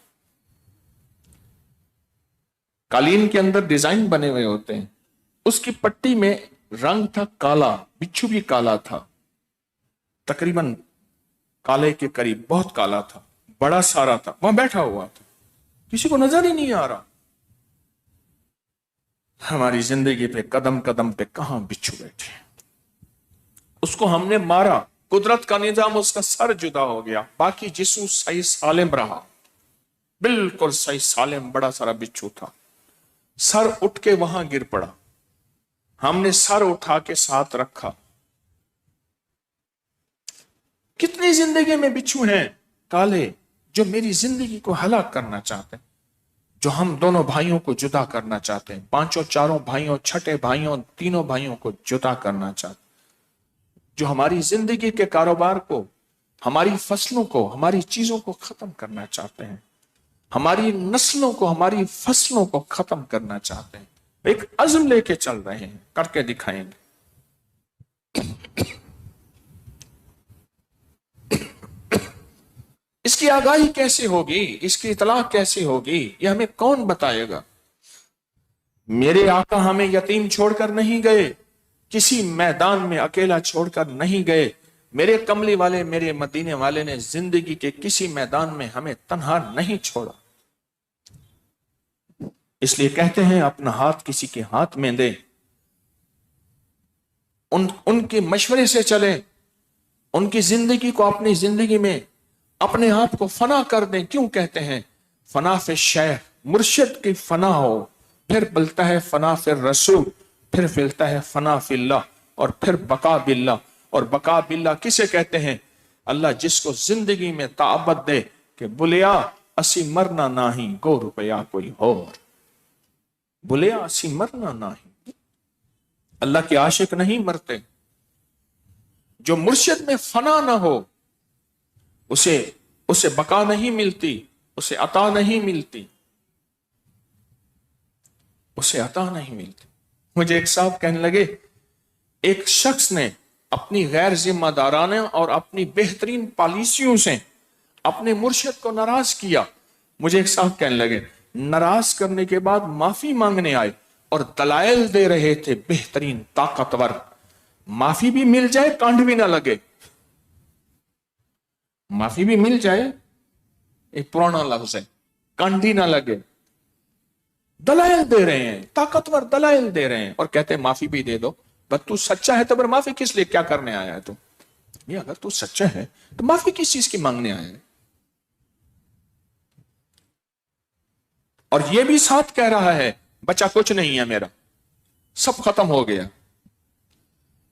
قالین کے اندر ڈیزائن بنے ہوئے ہوتے ہیں، اس کی پٹی میں رنگ تھا کالا، بچھو بھی کالا تھا، تقریباً کالے کے قریب، بہت کالا تھا، بڑا سارا تھا، وہاں بیٹھا ہوا تھا، کسی کو نظر ہی نہیں آ رہا. ہماری زندگی پہ قدم قدم پہ کہاں بچھو بیٹھے. اس کو ہم نے مارا، قدرت کا نظام، اس کا سر جدا ہو گیا، باقی جسم صحیح سالم رہا، بالکل صحیح سالم. بڑا سارا بچھو تھا، سر اٹھ کے وہاں گر پڑا. ہم نے سر اٹھا کے ساتھ رکھا. کتنی زندگی میں بچھو ہیں کالے جو میری زندگی کو ہلاک کرنا چاہتے ہیں، جو ہم دونوں بھائیوں کو جدا کرنا چاہتے ہیں، پانچوں چاروں بھائیوں، چھٹے بھائیوں، تینوں بھائیوں کو جدا کرنا چاہتے ہیں، جو ہماری زندگی کے کاروبار کو، ہماری فصلوں کو، ہماری چیزوں کو ختم کرنا چاہتے ہیں، ہماری نسلوں کو، ہماری فصلوں کو ختم کرنا چاہتے ہیں. ایک عزم لے کے چل رہے ہیں، کر کے دکھائیں گے. اس کی آگاہی کیسے ہوگی، اس کی اطلاع کیسے ہوگی، یہ ہمیں کون بتائے گا؟ میرے آقا ہمیں یتیم چھوڑ کر نہیں گئے، کسی میدان میں اکیلا چھوڑ کر نہیں گئے. میرے کملی والے، میرے مدینے والے نے زندگی کے کسی میدان میں ہمیں تنہا نہیں چھوڑا. اس لیے کہتے ہیں اپنا ہاتھ کسی کے ہاتھ میں دے، ان کے مشورے سے چلے، ان کی زندگی کو اپنی زندگی میں اپنے آپ کو فنا کر دیں. کیوں کہتے ہیں فنا فی شیخ، مرشد کی فنا ہو، پھر ملتا ہے فنا فی رسول، پھر ملتا ہے فنا فی اللہ، اور پھر بقا باللہ. اور بقا باللہ کسے کہتے ہیں؟ اللہ جس کو زندگی میں تعبد دے کہ بلیا اسی مرنا نہیں، گو روپیہ کوئی اور، بلیا اسی مرنا نہیں. اللہ کے عاشق نہیں مرتے. جو مرشد میں فنا نہ ہو، اسے بقا نہیں ملتی، اسے عطا نہیں ملتی، اسے عطا نہیں ملتی. مجھے ایک صاحب کہنے لگے، ایک شخص نے اپنی غیر ذمہ دارانہ اور اپنی بہترین پالیسیوں سے اپنے مرشد کو ناراض کیا. مجھے ایک صاحب کہنے لگے، ناراض کرنے کے بعد معافی مانگنے آئے اور دلائل دے رہے تھے بہترین طاقتور. معافی بھی مل جائے کانڈ بھی نہ لگے. معافی بھی مل جائے، ایک پرانا لفظ ہے، کانڈی نہ لگے. دلائل دے رہے ہیں، طاقتور دلائل دے رہے ہیں، اور کہتے ہیں معافی بھی دے دو. بس تو سچا ہے تو پھر معافی کس لیے، کیا کرنے آیا ہے تو؟ یہ اگر تو سچا ہے تو معافی کس چیز کی مانگنے آیا ہے؟ اور یہ بھی ساتھ کہہ رہا ہے بچا کچھ نہیں ہے میرا، سب ختم ہو گیا،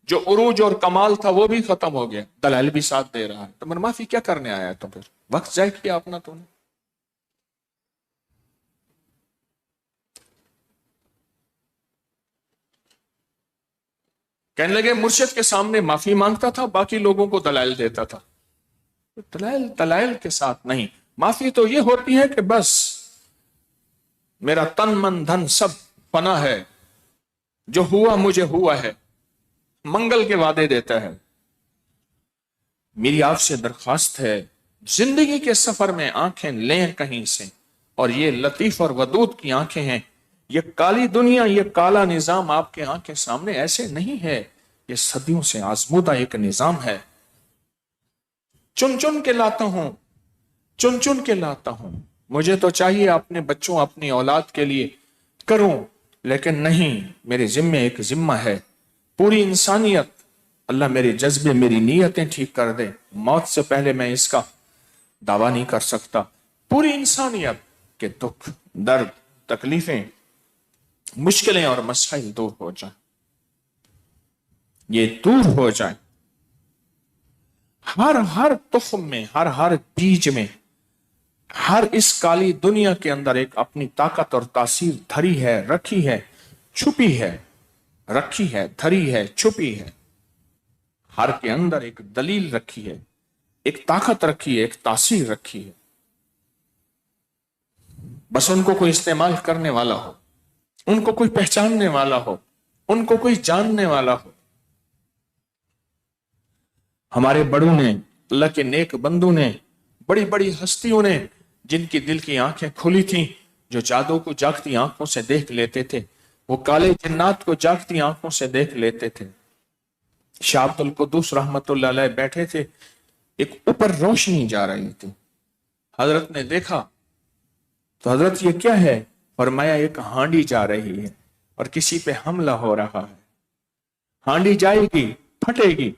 جو عروج اور کمال تھا وہ بھی ختم ہو گیا. دلائل بھی ساتھ دے رہا ہے، تو میں معافی کیا کرنے آیا ہے تو پھر وقت ضائع کیا اپنا تو نے. کہنے لگے مرشد کے سامنے معافی مانگتا تھا، باقی لوگوں کو دلائل دیتا تھا. دلائل کے ساتھ نہیں. معافی تو یہ ہوتی ہے کہ بس میرا تن من دھن سب فنا ہے، جو ہوا مجھے ہوا ہے، منگل کے وعدے دیتا ہے. میری آپ سے درخواست ہے زندگی کے سفر میں آنکھیں لیں کہیں سے، اور یہ لطیف اور ودود کی آنکھیں ہیں. یہ کالی دنیا، یہ کالا نظام آپ کے آنکھیں سامنے ایسے نہیں ہے، یہ صدیوں سے آزمودہ ایک نظام ہے. چن چن کے لاتا ہوں، چن چن کے لاتا ہوں. مجھے تو چاہیے اپنے بچوں، اپنی اولاد کے لیے کروں، لیکن نہیں، میرے ذمے ایک ذمہ ہے. پوری انسانیت، اللہ میرے جذبے، میری نیتیں ٹھیک کر دے. موت سے پہلے میں اس کا دعویٰ نہیں کر سکتا. پوری انسانیت کے دکھ، درد، تکلیفیں، مشکلیں اور مسائل دور ہو جائیں، یہ دور ہو جائیں. ہر تخم میں، ہر بیج میں، ہر اس کالی دنیا کے اندر ایک اپنی طاقت اور تاثیر دھری ہے، رکھی ہے، چھپی ہے. رکھی ہے، دھری ہے، چھپی ہے. ہر کے اندر ایک دلیل رکھی ہے، ایک طاقت رکھی ہے، ایک تاثیر رکھی ہے. بس ان کو کوئی استعمال کرنے والا ہو، ان کو کوئی پہچاننے والا ہو، ان کو کوئی جاننے والا ہو. ہمارے بڑوں نے، اللہ کے نیک بندوں نے، بڑی بڑی ہستیوں نے، جن کی دل کی آنکھیں کھلی تھیں، جو جادو کو جاگتی آنکھوں سے دیکھ لیتے تھے، وہ کالے جنات کو جاگتی آنکھوں سے دیکھ لیتے تھے. شاہ عبد القدوس رحمت اللہ علیہ بیٹھے تھے، ایک اوپر روشنی جا رہی تھی. حضرت نے دیکھا تو حضرت یہ کیا ہے؟ فرمایا ایک ہانڈی جا رہی ہے اور کسی پہ حملہ ہو رہا ہے. ہانڈی جائے گی، پھٹے گی،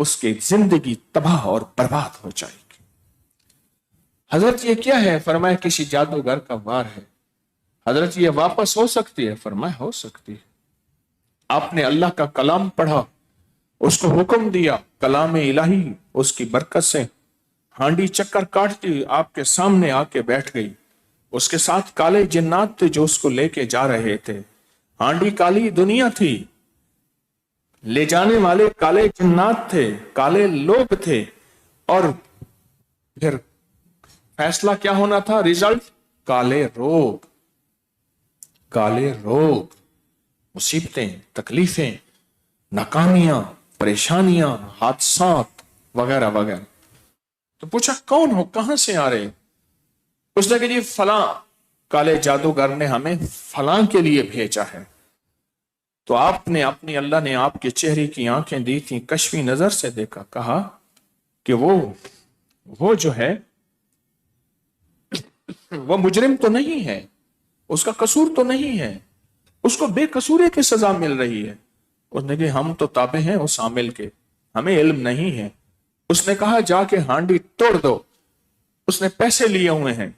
اس کی زندگی تباہ اور برباد ہو جائے گی. حضرت یہ کیا ہے؟ فرمایا کسی جادوگر کا وار ہے. حضرت یہ واپس ہو سکتی ہے؟ فرمایا ہو سکتی ہے. آپ نے اللہ کا کلام پڑھا، اس کو حکم دیا، کلام الہی اس کی برکت سے ہانڈی چکر کاٹتی آپ کے سامنے آ کے بیٹھ گئی. اس کے ساتھ کالے جنات تھے جو اس کو لے کے جا رہے تھے. ہانڈی کالی دنیا تھی، لے جانے والے کالے جنات تھے، کالے لوگ تھے. اور پھر فیصلہ کیا ہونا تھا؟ ریزلٹ کالے روگ، کالے روگ، مصیبتیں، تکلیفیں، ناکامیاں، پریشانیاں، حادثات وغیرہ وغیرہ. تو پوچھا کون ہو، کہاں سے آ رہے؟ اس نے کہ جی فلاں کالے جادوگر نے ہمیں فلاں کے لیے بھیجا ہے. تو آپ نے اپنی، اللہ نے آپ کے چہرے کی آنکھیں دی تھی، کشفی نظر سے دیکھا، کہا کہ وہ جو ہے وہ مجرم تو نہیں ہے، اس کا قصور تو نہیں ہے، اس کو بے قصورے کی سزا مل رہی ہے. اس نے کہ ہم تو تابع ہیں اس عامل کے، ہمیں علم نہیں ہے. اس نے کہا جا کے ہانڈی توڑ دو. اس نے پیسے لیے ہوئے ہیں،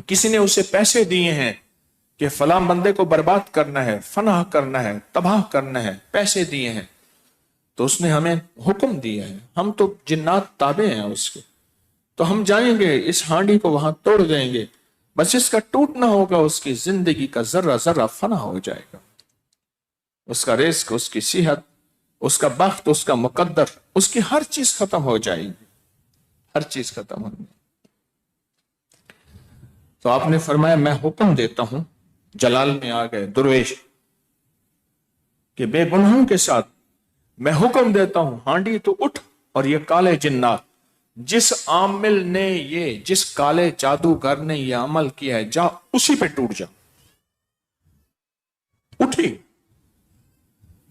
کسی نے اسے پیسے دیے ہیں کہ فلاں بندے کو برباد کرنا ہے، فنا کرنا ہے، تباہ کرنا ہے، پیسے دیے ہیں. تو اس نے ہمیں حکم دیا ہے، ہم تو جنات تابع ہیں اس کے، تو ہم جائیں گے، اس ہانڈی کو وہاں توڑ دیں گے، بس اس کا ٹوٹنا ہوگا، اس کی زندگی کا ذرہ ذرہ فنا ہو جائے گا. اس کا رزق، اس کی صحت، اس کا بخت، اس کا مقدر، اس کی ہر چیز ختم ہو جائے گی، ہر چیز ختم ہو جائے گی. تو آپ نے فرمایا میں حکم دیتا ہوں، جلال میں آ گئے درویش، کہ بے گناہوں کے ساتھ میں حکم دیتا ہوں ہانڈی تو اٹھ، اور یہ کالے جنات، جس عامل نے جس کالے جادوگر نے یہ عمل کیا ہے، جا اسی پہ ٹوٹ جا.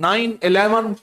9-11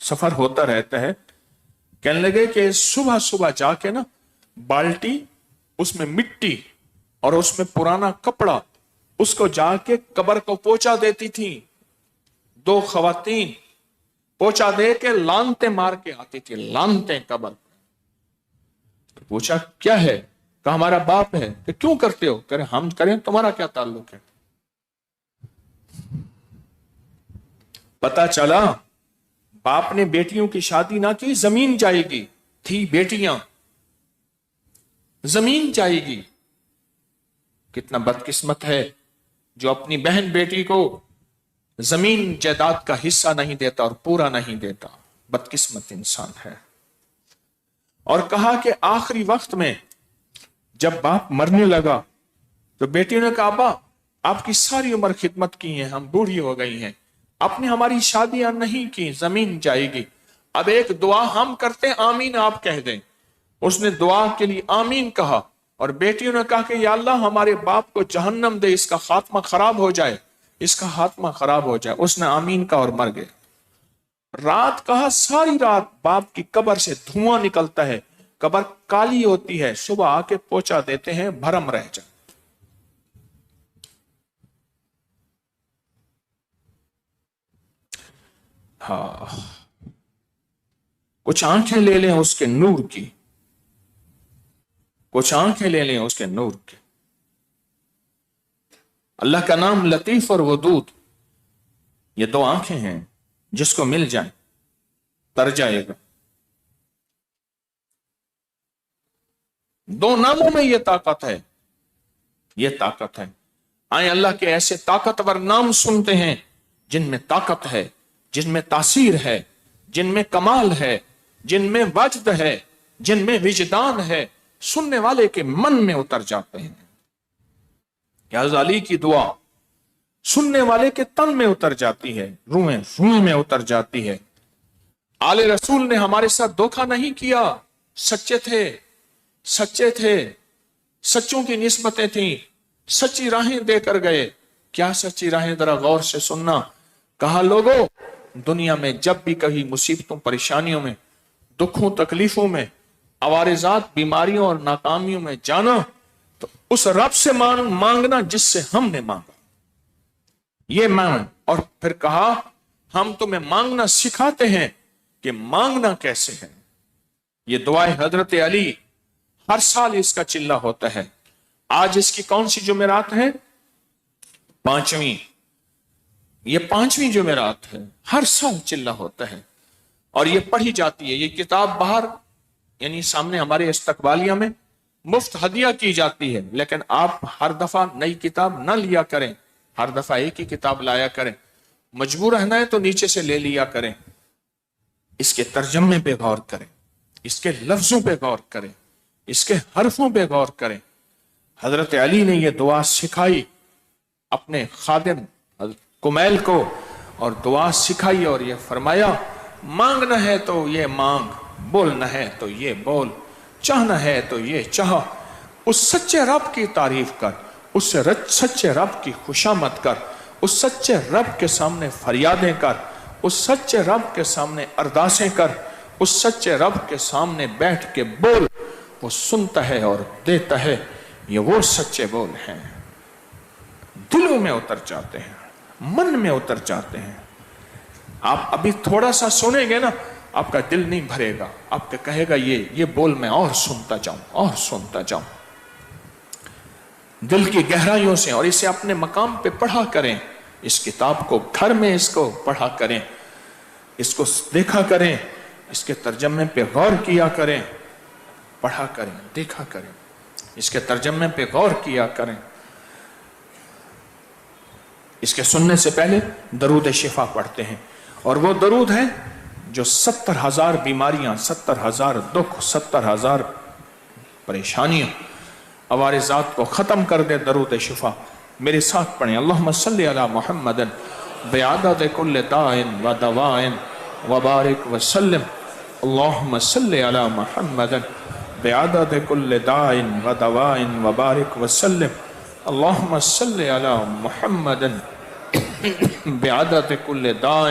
سفر ہوتا رہتا ہے. کہنے لگے کہ صبح صبح جا کے نا بالٹی، اس میں مٹی اور اس میں پرانا کپڑا، اس کو جا کے قبر کو پوچھا دیتی تھی. 2 خواتین پوچھا دے کے لانتے مار کے آتی تھی، لانتے قبر. تو پوچھا کیا ہے؟ کہ ہمارا باپ ہے. کہ کیوں کرتے ہو؟ کہ ہم کریں، تمہارا کیا تعلق ہے؟ پتا چلا باپ نے بیٹیوں کی شادی نہ کی، زمین جائے گی. تھی بیٹیاں، زمین جائے گی. کتنا بدقسمت ہے جو اپنی بہن بیٹی کو زمین جائیداد کا حصہ نہیں دیتا اور پورا نہیں دیتا. بدقسمت انسان ہے. اور کہا کہ آخری وقت میں جب باپ مرنے لگا تو بیٹیوں نے کہا ابا آپ کی ساری عمر خدمت کی ہے، ہم بوڑھی ہو گئی ہیں، آپ نے ہماری شادیاں نہیں کی، زمین جائے گی. اب ایک دعا ہم کرتے ہیں، آمین آپ کہہ دیں. اس نے دعا کے لیے آمین کہا اور بیٹیوں نے کہا کہ یا اللہ ہمارے باپ کو جہنم دے، اس کا خاتمہ خراب ہو جائے، اس کا خاتمہ خراب ہو جائے. اس نے آمین کہا اور مر گئے. رات کہا ساری رات باپ کی قبر سے دھواں نکلتا ہے، قبر کالی ہوتی ہے، صبح آ کے پوچھا دیتے ہیں، بھرم رہ جائے. ہاں، کچھ آنکھیں لے لیں اس کے نور کی، کچھ آنکھیں لے لیں اس کے نور کی. اللہ کا نام لطیف اور ودود، یہ 2 آنکھیں ہیں جس کو مل جائیں تر جائے گا. 2 ناموں میں یہ طاقت ہے، یہ طاقت ہے. آئیں اللہ کے ایسے طاقتور نام سنتے ہیں جن میں طاقت ہے، جن میں تاثیر ہے، جن میں کمال ہے، جن میں وجد ہے، جن میں وجدان ہے، سننے والے کے من میں اتر جاتے ہیں. یا غزالی کی دعا سننے والے کے تن میں اتر جاتی ہے، روح میں اتر جاتی ہے. آل رسول نے ہمارے ساتھ دھوکہ نہیں کیا، سچے تھے، سچے تھے، سچوں کی نسبتیں تھیں، سچی راہیں دے کر گئے. کیا سچی راہیں؟ ذرا غور سے سننا. کہا لوگوں دنیا میں جب بھی کبھی مصیبتوں پریشانیوں میں، دکھوں تکلیفوں میں، عوارضات بیماریوں اور ناکامیوں میں جانا تو اس رب سے مانگنا جس سے ہم نے مانگا. یہ مانگ. اور پھر کہا ہم تمہیں مانگنا سکھاتے ہیں کہ مانگنا کیسے ہے. یہ دعائیں حضرت علی ہر سال اس کا چلہ ہوتا ہے. آج اس کی کون سی جمعرات ہے؟ 5ویں. یہ 5ویں جمعرات ہے، ہر سال چلہ ہوتا ہے اور یہ پڑھی جاتی ہے. یہ کتاب باہر یعنی سامنے ہمارے استقبالیہ میں مفت ہدیہ کی جاتی ہے، لیکن آپ ہر دفعہ نئی کتاب نہ لیا کریں، ہر دفعہ ایک ہی کتاب لایا کریں. مجبور رہنا ہے تو نیچے سے لے لیا کریں. اس کے ترجمے پہ غور کریں، اس کے لفظوں پہ غور کریں، اس کے حرفوں پہ غور کریں. حضرت علی نے یہ دعا سکھائی اپنے خادم کمیل کو، اور دعا سکھائی اور یہ فرمایا مانگنا ہے تو یہ مانگ، بولنا ہے تو یہ بول، چاہنا ہے تو یہ چاہ. اس سچے رب کی تعریف کر، اس سچے رب کی خوشامد کر، اس سچے رب کے سامنے فریادیں کر، اس سچے رب کے سامنے ارداسیں کر، اس سچے رب کے سامنے بیٹھ کے بول. وہ سنتا ہے اور دیتا ہے. یہ وہ سچے بول ہیں، دلوں میں اتر جاتے ہیں، من میں اتر جاتے ہیں. آپ ابھی تھوڑا سا سنیں گے نا، آپ کا دل نہیں بھرے گا، آپ کا کہے گا یہ بول میں اور سنتا جاؤں اور سنتا جاؤں. دل کی گہرائیوں سے. اور اسے اپنے مقام پہ پڑھا کریں، اس کتاب کو گھر میں اس کو پڑھا کریں، اس کو دیکھا کریں، اس کے ترجمے پہ غور کیا کریں، پڑھا کریں، دیکھا کریں، اس کے ترجمے پہ غور کیا کریں. اس کے سننے سے پہلے درود شفا پڑھتے ہیں، اور وہ درود ہے جو 70,000 بیماریاں، 70,000 دکھ، 70,000 پریشانیاں، عوارضات کو ختم کر دے. درود شفا میرے ساتھ پڑھیں. اللہم صلی علی محمد بعدد کل داء و دواء وبارک وسلم. اللہم صلی علی محمد بعدد کل داء و دواء وبارک وسلم. اللہم صلی علی محمد بعدد کل داء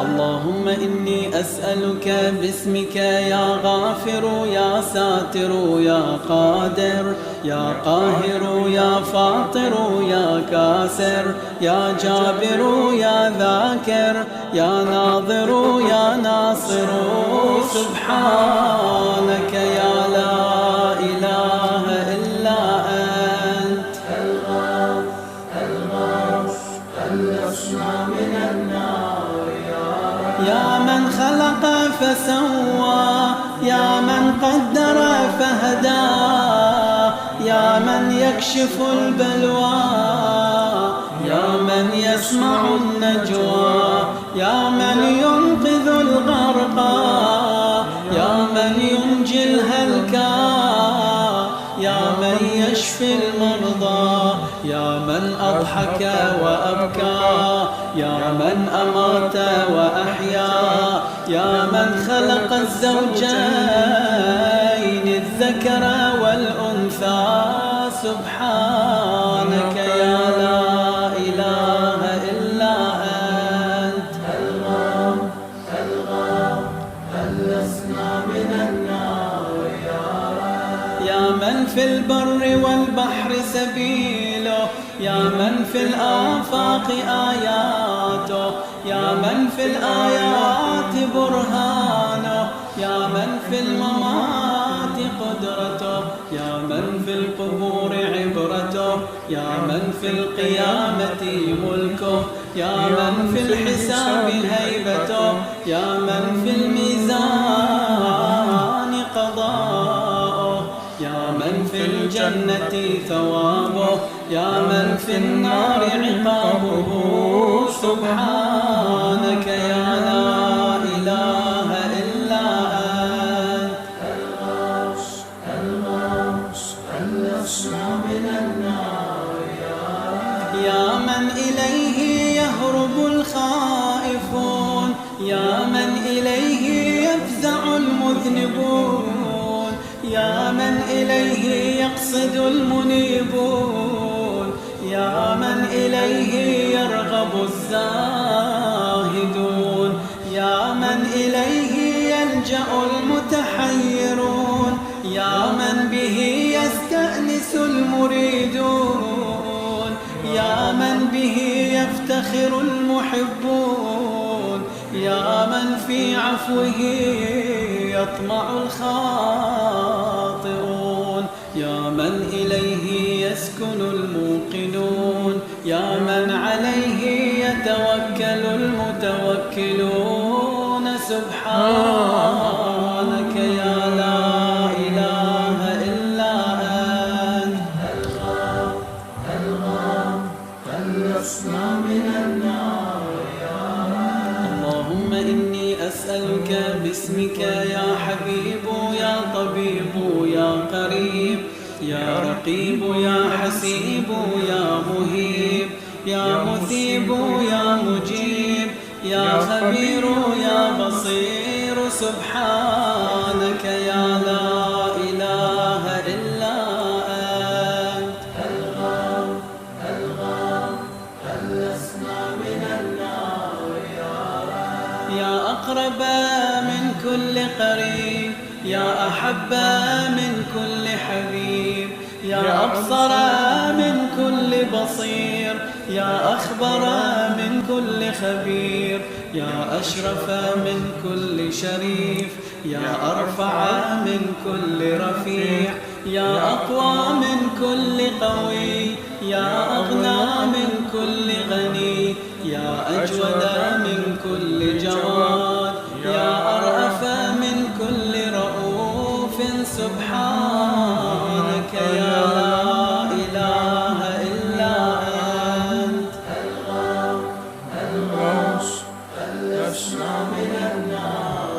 اللهم إني أسألك باسمك يا غافر يا ساتر يا قادر يا قاهر يا فاطر يا كاسر يا جابر يا ذاكر يا ناظر يا ناصر سبحانك يا لا إله إلا أنت يا من خلق فسوى يا من قدر فهدى يا من يكشف البلوى يا من يسمع النجوى يا من ينقذ الغرقى يا من ينجي الهلكى يا من يشفي المرضى يا من أضحك وأبكى يا من أمات وأحيا يا من خلق الزوجين الذكر والأنثى سبحانك يا لا إله إلا أنت خلصنا من النار يا رب يا من في البر والبحر سبيله يا من في الآفاق آياته يا من في الآيات برهانه يا من في الممات قدرته يا من في القبور عبرته يا من في القيامة ملكه يا من في الحساب هيبته يا من في الميزان قضاؤه يا من في الجنة ثوابه يا من في النار عقابه سبحانك يا لا إله إلا أنت خلصنا من النار يا من إليه يهرب الخائفون يا من إليه يفزع المذنبون يا من إليه يقصد المنيبون يا من إليه يرغب الزاهدون يا من إليه يلجأ المتحيرون يا من به يستأنس المريدون يا من به يفتخر المحبون يا من في عفوه يطمع الخاطئون يا من إليه يسكن الموقنون يا من عليه يتوكل المتوكلون سبحانك يا لا إله إلا أنت خلصنا من النار اللهم إني أسألك باسمك يا حبيب يا طبيب يا قريب يا رقيب يا حسيب يا مهيب يا مثيب يا مجيب يا خبير يا بصير سبحانك يا لا إله إلا أنت خلصنا من النار يا أقرب من كل قريب يا أحب من كل حبيب يا أبصر من كل بصير يا أخبر من كل خبير يا أشرف من كل شريف يا أرفع من كل رفيع يا أقوى من كل قوي يا أغنى من كل غني يا أجود من كل جواد يا أرأف من كل رؤوف سبحانك يا لا إله إلا أنت خلصنا من النار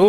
2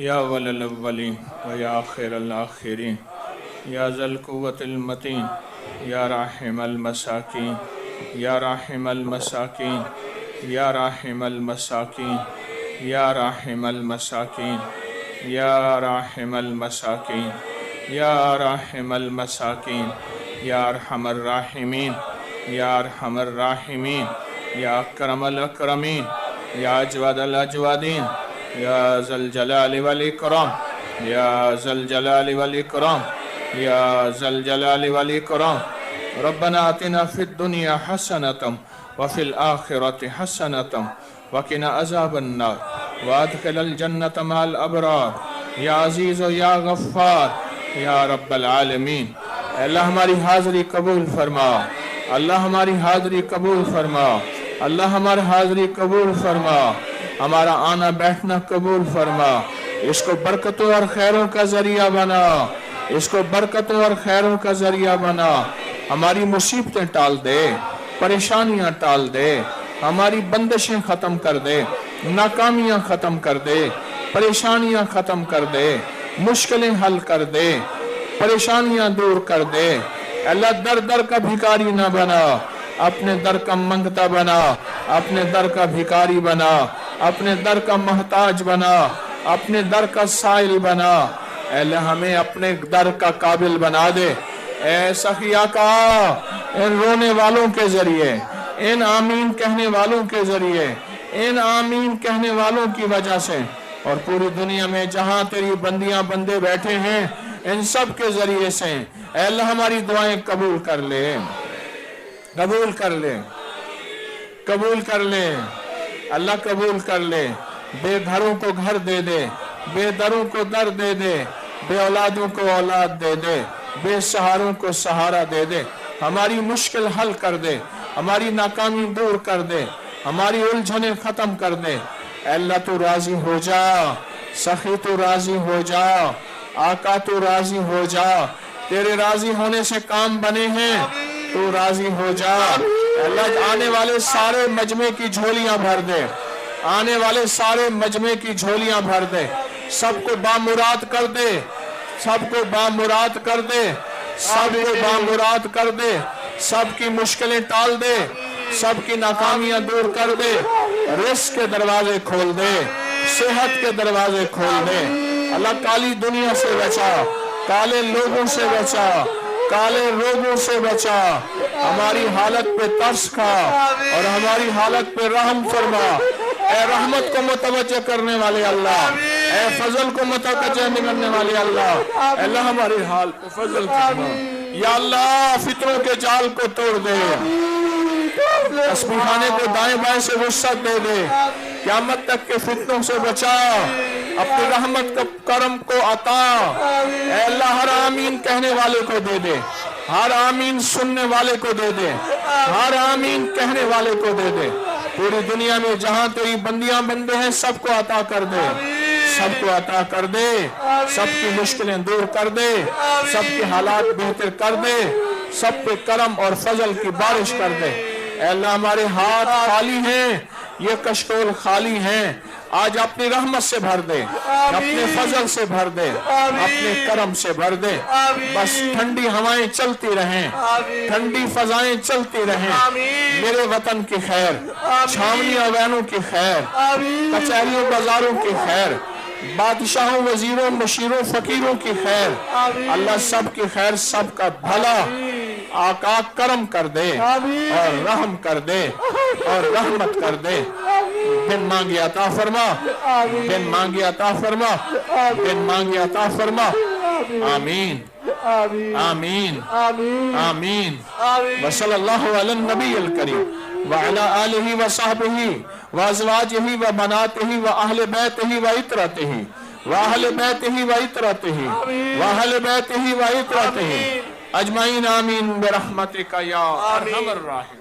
یا اول الاولین و یا آخر الاخرین یا ذا القوة المتین یا راحم المساکین یا راحم المساکین یا راحم المساکین یا راحم المساکین یا راحم المساکین یا راحم المساکین یا ارحم الراحمین یا ارحم الراحمین یا اکرم الاکرمین یا اجود الاجودین یا ذا الجلال والاکرام یا ذا الجلال والاکرام یا ذا الجلال والاکرام ربنا آتنا فی الدنیا حسنة وفی الآخرة حسنة وقنا عذاب النار وادخل الجنة مع الابرار یا عزیز و یا غفار یا رب العالمین۔ اللہ ہماری حاضری قبول فرما، اللہ ہماری حاضری قبول فرما، اللہ ہماری حاضری قبول فرما، ہمارا آنا بیٹھنا قبول فرما، اس کو برکتوں اور خیروں کا ذریعہ بنا، اس کو برکتوں اور خیروں کا ذریعہ بنا، ہماری مصیبتیں ٹال دے، پریشانیاں ٹال دے، ہماری بندشیں ختم کر دے، ناکامیاں ختم کر دے، پریشانیاں ختم کر دے، مشکلیں حل کر دے، پریشانیاں دور کر دے۔ اللہ در در کا بھکاری نہ بنا، اپنے در کا منگتا بنا، اپنے در کا بھکاری بنا، اپنے در کا محتاج بنا، اپنے در کا سائل بنا۔ اللہ ہمیں اپنے در کا قابل بنا دے۔ اے سخی آقا، ان رونے والوں کے ذریعے، ان آمین کہنے والوں کے ذریعے، ان آمین کہنے والوں کی وجہ سے اور پوری دنیا میں جہاں تیری بندیاں بندے بیٹھے ہیں ان سب کے ذریعے سے اے اللہ ہماری دعائیں قبول کر لے، قبول کر لے، قبول کر لے، اللہ قبول کر لے۔ بے گھروں کو گھر دے دے، بے دروں کو در دے دے، بے اولادوں کو اولاد دے دے، بے سہاروں کو سہارا دے دے، ہماری مشکل حل کر دے، ہماری ناکامی دور کر دے، ہماری الجھنیں ختم کر دے۔ اے اللہ تو راضی ہو جا، سخی تو راضی ہو جا، آقا تو راضی ہو جا، تیرے راضی ہونے سے کام بنے ہیں، تو راضی ہو جا۔ اے اللہ آنے والے سارے مجمع کی جھولیاں بھر دے، آنے والے سارے مجمع کی جھولیاں بھر دے، سب کو بامراد کر دے، سب کو بامراد کر دے، سب کو بامراد کر دے، سب کی مشکلیں ٹال دے، سب کی ناکامیاں دور کر دے، رزق کے دروازے کھول دے، صحت کے دروازے کھول دے۔ اللہ کالی دنیا سے بچا، کالے لوگوں سے بچا، کالے روگوں سے بچا، ہماری حالت پہ ترس کھا اور ہماری حالت پہ رحم فرما۔ اے رحمت کو متوجہ کرنے والے اللہ، اے فضل کو متوجہ کرنے والے اللہ، اے اللہ ہماری حال کو فضل فرما۔ یا اللہ فتنوں کے جال کو توڑ دے، تسبیح خانے کو دائیں بائیں سے وسعت دے دے، قیامت تک کے فتنوں سے بچا، اپنی رحمت کا کرم کو عطا۔ اے اللہ ہر آمین کہنے والے کو دے دے، ہر آمین سننے والے کو دے دے، ہر آمین کہنے والے کو دے دے۔ پوری دنیا میں جہاں تیری بندیاں بندے ہیں سب کو عطا کر دے، سب کو عطا کر دے، سب کی مشکلیں دور کر دے، سب کے حالات بہتر کر دے، سب پہ کرم اور فضل کی بارش کر دے۔ اے اللہ ہمارے ہاتھ خالی ہیں، یہ کشکول خالی ہیں، آج اپنی رحمت سے بھر دے، اپنے فضل سے بھر دے، اپنے کرم سے بھر دے۔ بس ٹھنڈی ہوائیں چلتی رہیں، ٹھنڈی فضائیں چلتی رہیں، میرے وطن کی خیر، چھاونیاں وینوں کی خیر، کچہریوں بازاروں کی خیر، بادشاہوں وزیروں مشیروں فقیروں کی خیر، اللہ سب کی خیر، سب کا بھلا آقا کرم کر دے اور رحم کر دے اور رحمت کر دے۔ بن مانگی عطا فرما، بن مانگی عطا فرما، بن مانگی عطا فرما۔ آمین آمین آمین۔ وصلی اللہ علی النبی الکریم وعلی آلہ وصحبہ وازواجہ وبناتہ واہل بیتہ وعطرتہ واہل بیتہ وعطرتہ واہل بیتہ وعطرتہ اجمعین آمین برحمتک یا ارحم الراحمین۔